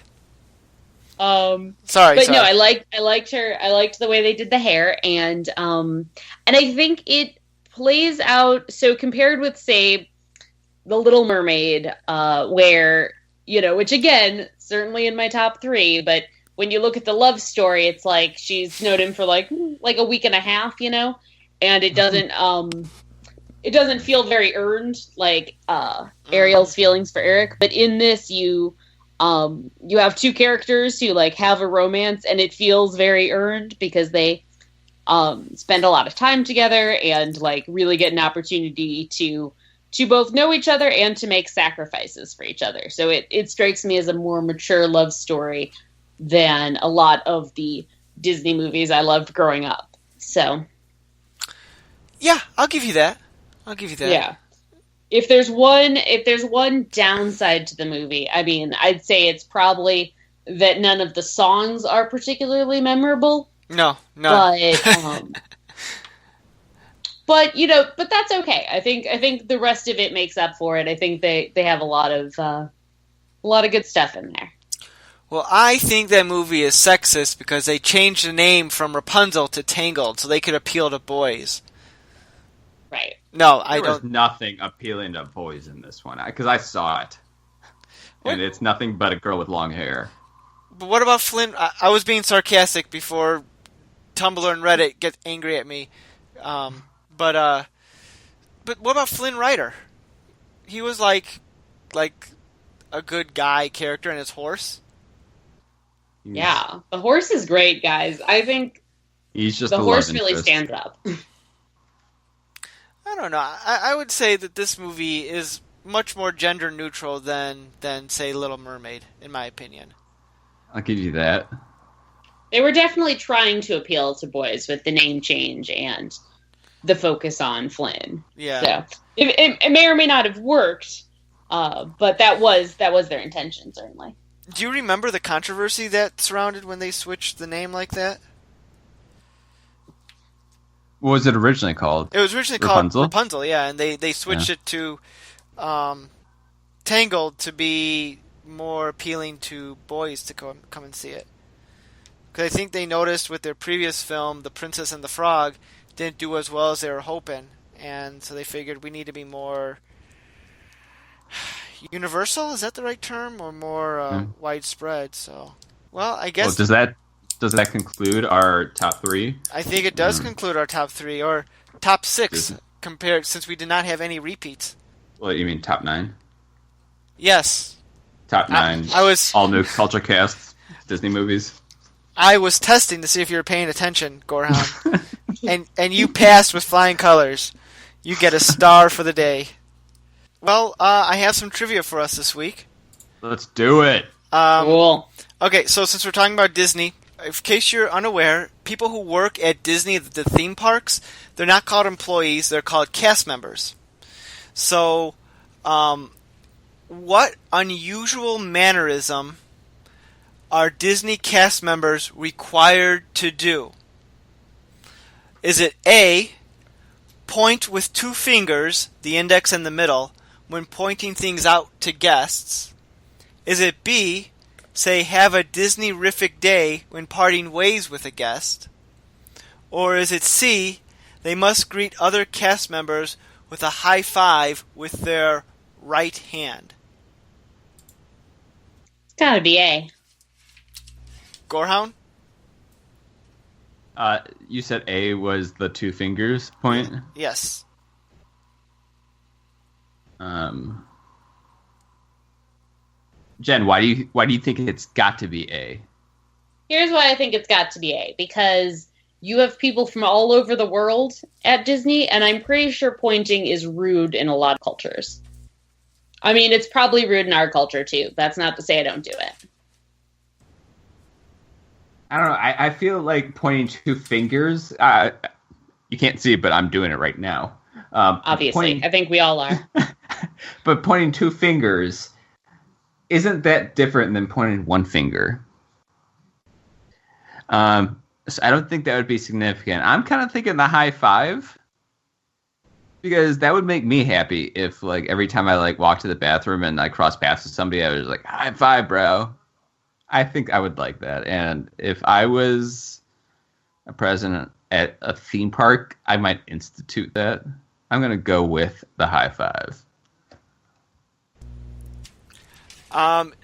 Sorry. No, I liked her. I liked the way they did the hair, and I think it plays out. So compared with, say, The Little Mermaid, where, you know, which again, certainly in my top 3, but when you look at the love story, it's like she's known him for like a week and a half, you know, and it doesn't feel very earned, like Ariel's feelings for Eric. But in this, you have two characters who like have a romance, and it feels very earned because they spend a lot of time together and like really get an opportunity to both know each other and to make sacrifices for each other. So it strikes me as a more mature love story than a lot of the Disney movies I loved growing up. So yeah, I'll give you that. Yeah. If there's one downside to the movie, I mean, I'd say it's probably that none of the songs are particularly memorable. No. But you know, but that's okay. I think the rest of it makes up for it. I think they have a lot of good stuff in there. Well, I think that movie is sexist because they changed the name from Rapunzel to Tangled so they could appeal to boys. Right. No, I don't. There was nothing appealing to boys in this one, because I saw it. What? And it's nothing but a girl with long hair. But what about Flynn? I was being sarcastic before Tumblr and Reddit get angry at me. But what about Flynn Rider? He was like a good guy character, and his horse. Yeah, the horse is great, guys. I think he's just the horse really stands up. I don't know. I would say that this movie is much more gender neutral than say Little Mermaid, in my opinion. I'll give you that. They were definitely trying to appeal to boys with the name change and the focus on Flynn. Yeah. So it may or may not have worked, but that was their intention, certainly. Do you remember the controversy that surrounded when they switched the name like that? What was it originally called? It was originally called Rapunzel, yeah, and they switched it to Tangled to be more appealing to boys to come and see it. Because I think they noticed with their previous film, The Princess and the Frog, didn't do as well as they were hoping, and so they figured we need to be more universal. Is that the right term, or more widespread? So, well, I guess. Well, does that conclude our top 3? I think it does conclude our top 3 or top 6 compared, since we did not have any repeats. Well, you mean top 9? Yes. Top 9. I was all new culture casts, Disney movies. I was testing to see if you were paying attention, Gorham, and you passed with flying colors. You get a star for the day. Well, I have some trivia for us this week. Let's do it. Cool. Okay, so since we're talking about Disney, in case you're unaware, people who work at Disney, the theme parks, they're not called employees, they're called cast members. So, what unusual mannerism are Disney cast members required to do? Is it A, point with 2 fingers, the index and the middle, when pointing things out to guests? Is it B, say have a Disney-rific day when parting ways with a guest? Or is it C, they must greet other cast members with a high five with their right hand? It's gotta be A. Gorehound? You said A was the two fingers point? Yes. Jen, why do you think it's got to be A? Here's why I think it's got to be A, because you have people from all over the world at Disney, and I'm pretty sure pointing is rude in a lot of cultures. I mean, it's probably rude in our culture, too. That's not to say I don't do it. I don't know. I feel like pointing two fingers, you can't see it, but I'm doing it right now. Obviously. I think we all are. But pointing two fingers isn't that different than pointing one finger. So I don't think that would be significant. I'm kind of thinking the high five, because that would make me happy if, like, every time I like walk to the bathroom and I cross paths with somebody, I was like, high five, bro. I think I would like that. And if I was a president at a theme park, I might institute that. I'm going to go with the high five.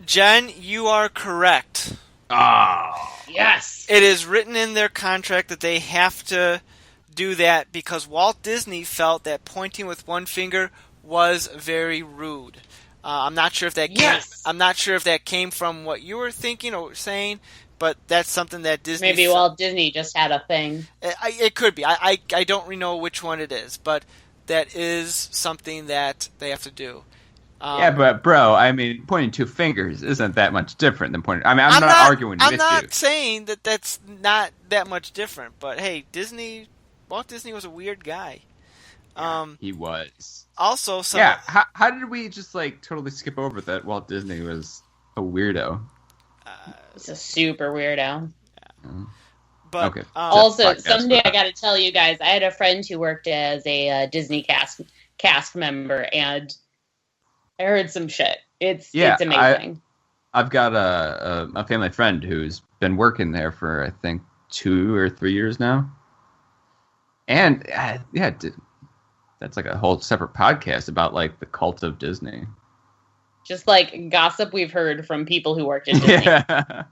Jen, you are correct. Oh, yes. It is written in their contract that they have to do that because Walt Disney felt that pointing with one finger was very rude. I'm not sure if that came from what you were thinking or saying, but that's something that Disney. Maybe Walt Disney just had a thing. It could be. I don't really know which one it is, but that is something that they have to do. Yeah, but bro, I mean, pointing two fingers isn't that much different than pointing. I mean, I'm not arguing with you. I'm not saying that that's not that much different, but hey, Walt Disney was a weird guy. He was. Also, how did we just like totally skip over that Walt Disney was a weirdo? He's a super weirdo. Yeah. But okay. Also, someday I got to tell you guys, I had a friend who worked as a Disney cast member, and I heard some shit. It's amazing. I've got a family friend who's been working there for I think 2 or 3 years now, and that's like a whole separate podcast about like the cult of Disney. Just like gossip we've heard from people who worked at Disney. Yeah.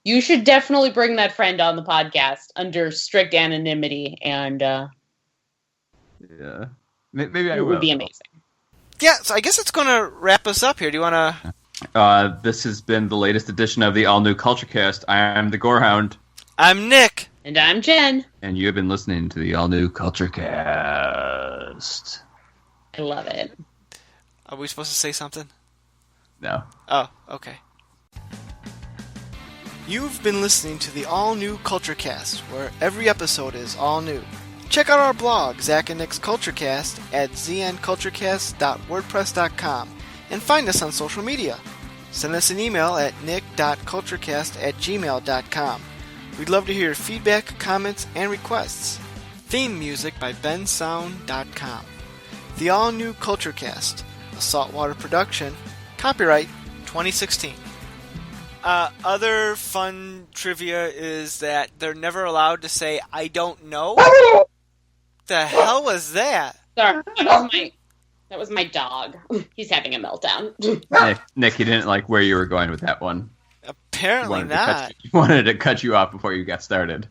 You should definitely bring that friend on the podcast under strict anonymity, and yeah, maybe I will. It would be amazing. Yeah, so I guess it's going to wrap us up here. Do you want to? This has been the latest edition of the All New Culture Cast. I am the Gorehound. I'm Nick. And I'm Jen. And you have been listening to the All New Culture Cast. I love it. Are we supposed to say something? No. Oh, okay. You've been listening to the All New Culture Cast, where every episode is all new. Check out our blog, Zach and Nick's Culturecast, at znculturecast.wordpress.com, and find us on social media. Send us an email at nick.culturecast@gmail.com. We'd love to hear your feedback, comments, and requests. Theme music by bensound.com. The All New Culturecast, a saltwater production, copyright 2016. Other fun trivia is that they're never allowed to say, I don't know. The hell was that? Sorry, that was my dog. He's having a meltdown. Nick, you didn't like where you were going with that one. Apparently He not. wanted to cut you off before you got started.